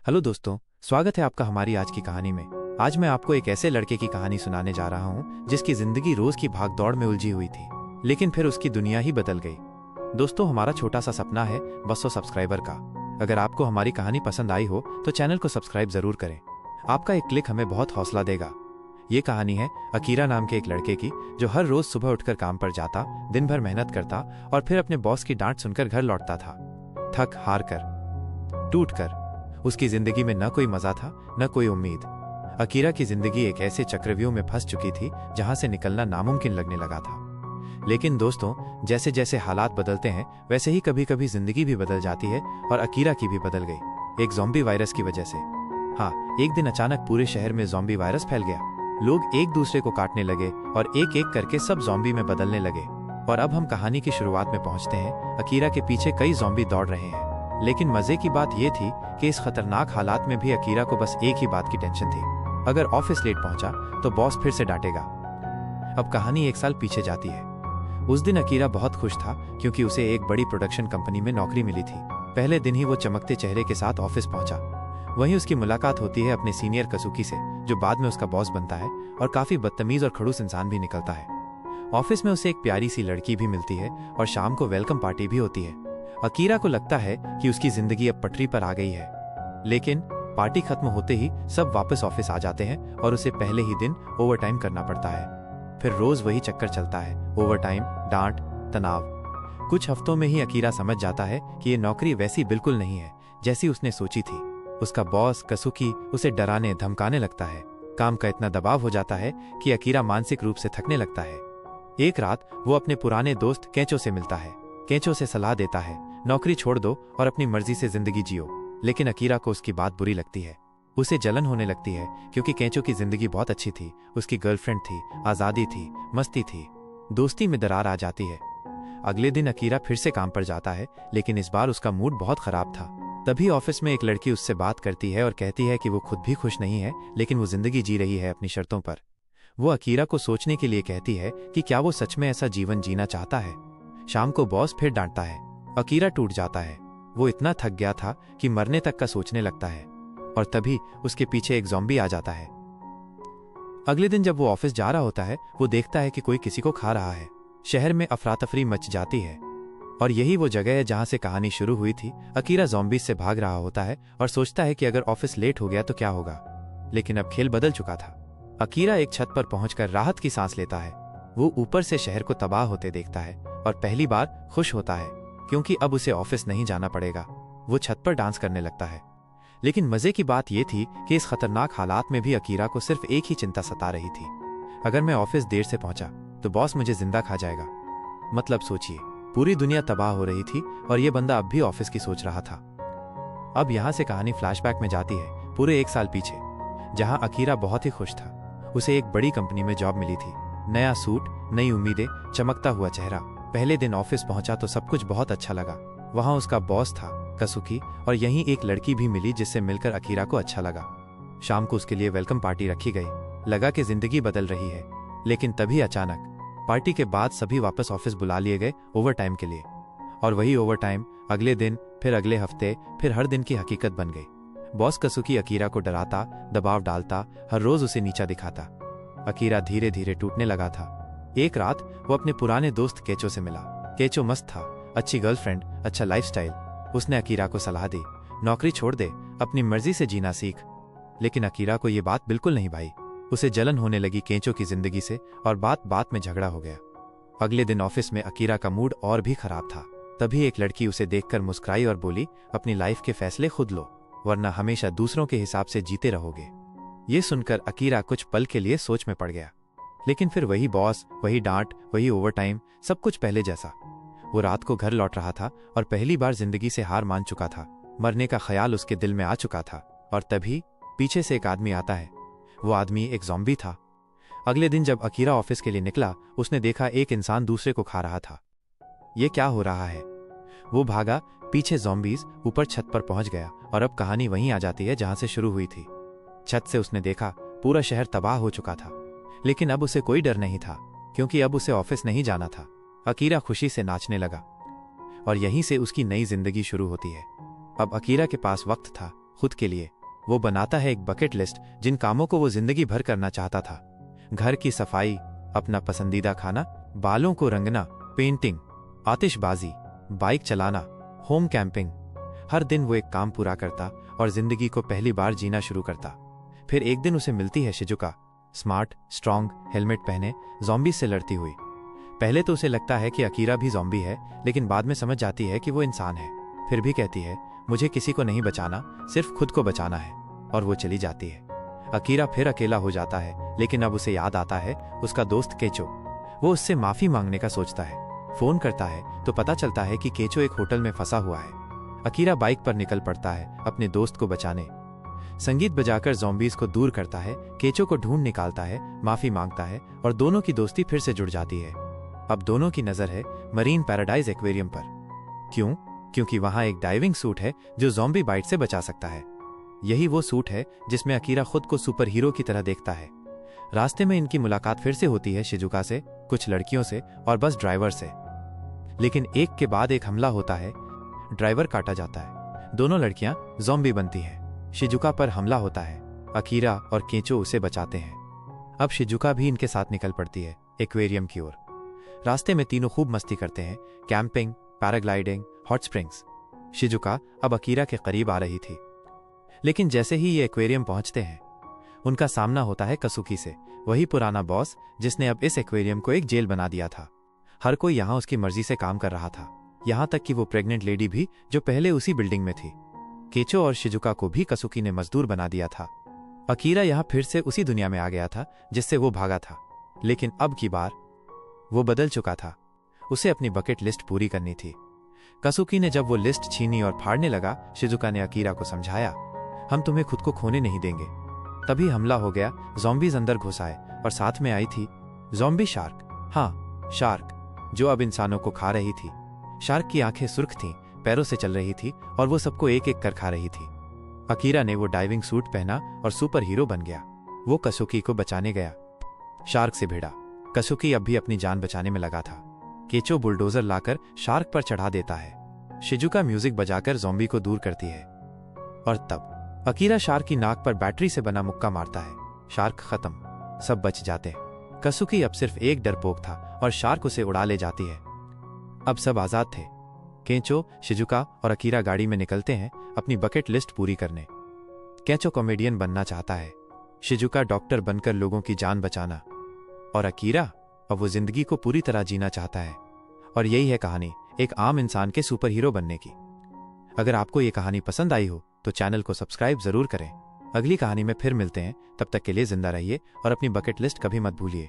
Hello दोस्तों, स्वागत है आपका हमारी आज की कहानी में। आज मैं आपको एक ऐसे लड़के की कहानी सुनाने जा रहा हूँ जिसकी जिंदगी रोज की भाग दौड़ में उलझी हुई थी, लेकिन फिर उसकी दुनिया ही बदल गई। दोस्तों, हमारा छोटा सा सपना है 200 सब्सक्राइबर का। अगर आपको हमारी कहानी पसंद आई हो तो चैनल को सब्सक्राइब जरूर करें। आपका एक क्लिक हमें बहुत हौसला देगा। ये कहानी है अकीरा नाम के एक लड़के की, जो हर रोज सुबह उठकर काम पर जाता, दिन भर मेहनत करता और फिर अपने बॉस की डांट सुनकर घर लौटता था। थक हार कर, टूट कर। उसकी जिंदगी में न कोई मजा था, न कोई उम्मीद। अकीरा की जिंदगी एक ऐसे चक्रव्यूह में फंस चुकी थी जहां से निकलना नामुमकिन लगने लगा था। लेकिन दोस्तों, जैसे जैसे हालात बदलते हैं वैसे ही कभी कभी जिंदगी भी बदल जाती है, और अकीरा की भी बदल गई, एक ज़ॉम्बी वायरस की वजह से। हाँ, एक दिन अचानक पूरे शहर में ज़ॉम्बी वायरस फैल गया। लोग एक दूसरे को काटने लगे और एक एक करके सब ज़ॉम्बी में बदलने लगे। और अब हम कहानी की शुरुआत में पहुंचते हैं। अकीरा के पीछे कई ज़ॉम्बी दौड़ रहे हैं, लेकिन मजे की बात यह थी कि इस खतरनाक हालात में भी अकीरा को बस एक ही बात की टेंशन थी। अगर ऑफिस लेट पहुंचा तो बॉस फिर से डांटेगा। अब कहानी 1 साल पीछे जाती है। उस दिन अकीरा बहुत खुश था क्योंकि उसे एक बड़ी प्रोडक्शन कंपनी में नौकरी मिली थी। पहले दिन ही वो चमकते चेहरे के साथ ऑफिस पहुंचा। वहीं उसकी मुलाकात होती है अपने सीनियर कसूकी से, जो बाद में उसका बॉस बनता है और काफी बदतमीज और खड़ूस इंसान भी निकलता है। ऑफिस में उसे एक प्यारी सी लड़की भी मिलती है और शाम को वेलकम पार्टी भी होती है। अकीरा को लगता है कि उसकी जिंदगी अब पटरी पर आ गई है, लेकिन पार्टी खत्म होते ही सब वापस ऑफिस आ जाते हैं और उसे पहले ही दिन ओवरटाइम करना पड़ता है। फिर रोज वही चक्कर चलता है, ओवरटाइम, डांट, तनाव। कुछ हफ्तों में ही अकीरा समझ जाता है कि ये नौकरी वैसी बिल्कुल नहीं है जैसी उसने सोची थी। उसका बॉस कसूकी उसे डराने धमकाने लगता है। काम का इतना दबाव हो जाता है कि अकीरा मानसिक रूप से थकने लगता है। एक रात वो अपने पुराने दोस्त केंचो से मिलता है। केंचो से सलाह देता है, नौकरी छोड़ दो और अपनी मर्जी से जिंदगी जियो। लेकिन अकीरा को उसकी बात बुरी लगती है। उसे जलन होने लगती है क्योंकि केंचो की जिंदगी बहुत अच्छी थी। उसकी गर्लफ्रेंड थी, आजादी थी, मस्ती थी। दोस्ती में दरार आ जाती है। अगले दिन अकीरा फिर से काम पर जाता है, लेकिन इस बार उसका मूड बहुत खराब था। तभी ऑफिस में एक लड़की उससे बात करती है और कहती है कि वो खुद भी खुश नहीं है, लेकिन वो जिंदगी जी रही है अपनी शर्तों पर। वो अकीरा को सोचने के लिए कहती है कि क्या वो सच में ऐसा जीवन जीना चाहता है। शाम को बॉस फिर डांटता है। अकीरा टूट जाता है। वो इतना थक गया था कि मरने तक का सोचने लगता है, और तभी उसके पीछे एक ज़ॉम्बी आ जाता है। अगले दिन जब वो ऑफिस जा रहा होता है, वो देखता है कि कोई किसी को खा रहा है। शहर में अफरा तफरी मच जाती है, और यही वो जगह है जहां से कहानी शुरू हुई थी। अकीरा ज़ॉम्बी से भाग रहा होता है और सोचता है कि अगर ऑफिस लेट हो गया तो क्या होगा, लेकिन अब खेल बदल चुका था। अकीरा एक छत पर पहुंचकर राहत की सांस लेता है। वो ऊपर से शहर को तबाह होते देखता है और पहली बार खुश होता है क्योंकि अब उसे ऑफिस नहीं जाना पड़ेगा। वो छत पर डांस करने लगता है। लेकिन मजे की बात यह थी कि इस खतरनाक हालात में भी अकीरा को सिर्फ एक ही चिंता सता रही थी, अगर मैं ऑफिस देर से पहुंचा तो बॉस मुझे जिंदा खा जाएगा। मतलब सोचिए, पूरी दुनिया तबाह हो रही थी और ये बंदा अब भी ऑफिस की सोच रहा था। अब यहां से कहानी फ्लैशबैक में जाती है पूरे 1 साल पीछे, जहां अकीरा बहुत ही खुश था। उसे एक बड़ी कंपनी में जॉब मिली थी। नया सूट, नई उम्मीदें, चमकता हुआ चेहरा। पहले दिन ऑफिस पहुंचा तो सब कुछ बहुत अच्छा लगा। वहां उसका बॉस था कसूकी, और यहीं एक लड़की भी मिली जिससे मिलकर अकीरा को अच्छा लगा। शाम को उसके लिए वेलकम पार्टी रखी गई। लगा कि जिंदगी बदल रही है, लेकिन तभी अचानक पार्टी के बाद सभी वापस ऑफिस बुला लिए गए ओवर टाइम के लिए। और वही ओवर टाइम अगले दिन, फिर अगले हफ्ते, फिर हर दिन की हकीकत बन गई। बॉस कसूकी अकीरा को डराता, दबाव डालता, हर रोज उसे नीचा दिखाता। अकीरा धीरे धीरे टूटने लगा था। एक रात वो अपने पुराने दोस्त केचो से मिला। केचो मस्त था, अच्छी गर्लफ्रेंड, अच्छा लाइफस्टाइल। उसने अकीरा को सलाह दी, नौकरी छोड़ दे, अपनी मर्जी से जीना सीख। लेकिन अकीरा को ये बात बिल्कुल नहीं भाई। उसे जलन होने लगी केचो की जिंदगी से, और बात बात में झगड़ा हो गया। अगले दिन ऑफिस में अकीरा का मूड और भी खराब था। तभी एक लड़की उसे देखकर मुस्कुराई और बोली, अपनी लाइफ के फैसले खुद लो, वरना हमेशा दूसरों के हिसाब से जीते रहोगे। ये सुनकर अकीरा कुछ पल के लिए सोच में पड़ गया। लेकिन फिर वही बॉस, वही डांट, वही ओवरटाइम, सब कुछ पहले जैसा। वो रात को घर लौट रहा था और पहली बार जिंदगी से हार मान चुका था। मरने का ख्याल उसके दिल में आ चुका था, और तभी पीछे से एक आदमी आता है। वो आदमी एक ज़ॉम्बी था। अगले दिन जब अकीरा ऑफिस के लिए निकला, उसने देखा एक इंसान दूसरे को खा रहा था। ये क्या हो रहा है? वो भागा, पीछे ज़ॉम्बीज, ऊपर छत पर पहुंच गया। और अब कहानी वहीं आ जाती है जहां से शुरू हुई थी। छत से उसने देखा पूरा शहर तबाह हो चुका था, लेकिन अब उसे कोई डर नहीं था क्योंकि अब उसे ऑफिस नहीं जाना था। अकीरा खुशी से नाचने लगा, और यहीं से उसकी नई जिंदगी शुरू होती है। अब अकीरा के पास वक्त था, खुद के लिए। वो बनाता है एक बकेट लिस्ट जिन कामों को वो जिंदगी भर करना चाहता था। घर की सफाई, अपना पसंदीदा खाना, बालों को रंगना, पेंटिंग, आतिशबाजी, बाइक चलाना, होम कैंपिंग। हर दिन वो एक काम पूरा करता और जिंदगी को पहली बार जीना शुरू करता। फिर एक दिन उसे मिलती है शिजुका, स्मार्ट, स्ट्रांग, हेलमेट पहने, ज़ॉम्बी से लड़ती हुई। पहले तो उसे लगता है कि अकीरा भी ज़ॉम्बी है, लेकिन बाद में समझ जाती है कि वो इंसान है। फिर भी कहती है, मुझे किसी को नहीं बचाना, सिर्फ खुद को बचाना है, और वो चली जाती है। अकीरा फिर अकेला हो जाता है, लेकिन अब उसे याद आता है उसका दोस्त केचो। वो उससे माफी मांगने का सोचता है। फोन करता है तो पता चलता है कि केचो एक होटल में फंसा हुआ है। अकीरा बाइक पर निकल पड़ता है अपने दोस्त को बचाने। संगीत बजाकर ज़ॉम्बीज को दूर करता है, केचो को ढूंढ निकालता है, माफी मांगता है और दोनों की दोस्ती फिर से जुड़ जाती है। अब दोनों की नजर है मरीन पैराडाइज एक्वेरियम पर। क्यों? क्योंकि वहां एक डाइविंग सूट है जो ज़ॉम्बी बाइट से बचा सकता है। यही वो सूट है जिसमें अकीरा खुद को सुपर हीरो की तरह देखता है। रास्ते में इनकी मुलाकात फिर से होती है शिजुका से, कुछ लड़कियों से और बस ड्राइवर से। लेकिन एक के बाद एक हमला होता है। ड्राइवर काटा जाता है, दोनों लड़कियां ज़ॉम्बी बनती हैं। शिजुका पर हमला होता है। अकीरा और केचो उसे बचाते हैं। अब शिजुका भी इनके साथ निकल पड़ती है एक्वेरियम की ओर। रास्ते में तीनों खूब मस्ती करते हैं, camping, paragliding, hot springs. Shizuka अब अकीरा के करीब आ रही थी, लेकिन जैसे ही ये एक्वेरियम पहुंचते हैं, उनका सामना होता है कसुकी से, वही पुराना बॉस जिसने अब इस एक्वेरियम को एक जेल बना दिया था। हर कोई यहां उसकी मर्जी से काम कर रहा था, यहां तक कि वो प्रेग्नेंट लेडी भी जो पहले उसी बिल्डिंग में थी। केचो और शिजुका को भी कसुकी ने मजदूर बना दिया था। अकीरा यहां फिर से उसी दुनिया में आ गया था जिससे वो भागा था, लेकिन अब की बार वो बदल चुका था। उसे अपनी बकेट लिस्ट पूरी करनी थी। कसुकी ने जब वो लिस्ट छीनी और फाड़ने लगा, शिजुका ने अकीरा को समझाया, हम तुम्हें खुद को खोने नहीं देंगे। तभी हमला हो गया। ज़ॉम्बीज अंदर घुस आए और साथ में आई थी ज़ॉम्बी शार्क। हाँ, शार्क, जो अब इंसानों को खा रही थी। शार्क की आंखें सुर्ख थीं, पैरों से चल रही थी और वो सबको एक एक कर खा रही थी। अकीरा ने वो डाइविंग सूट पहना और सुपर हीरो बन गया। वो कसुकी को बचाने गया, शार्क से भिड़ा। कसुकी अब भी अपनी जान बचाने में लगा था। केचो बुलडोजर लाकर शार्क पर चढ़ा देता है। शिजुका म्यूजिक बजाकर ज़ॉम्बी को दूर करती है। और तब अकीरा शार्क की नाक पर बैटरी से बना मुक्का मारता है। शार्क खत्म, सब बच जाते हैं। कसुकी अब सिर्फ एक डरपोक था और शार्क उसे उड़ा ले जाती है। अब सब आजाद थे। केचो, शिजुका और अकीरा गाड़ी में निकलते हैं अपनी बकेट लिस्ट पूरी करने। केचो कॉमेडियन बनना चाहता है, शिजुका डॉक्टर बनकर लोगों की जान बचाना, और अकीरा अब वो जिंदगी को पूरी तरह जीना चाहता है। और यही है कहानी एक आम इंसान के सुपर हीरो बनने की। अगर आपको ये कहानी पसंद आई हो तो चैनल को सब्सक्राइब जरूर करें। अगली कहानी में फिर मिलते हैं, तब तक के लिए जिंदा रहिए और अपनी बकेट लिस्ट कभी मत भूलिए।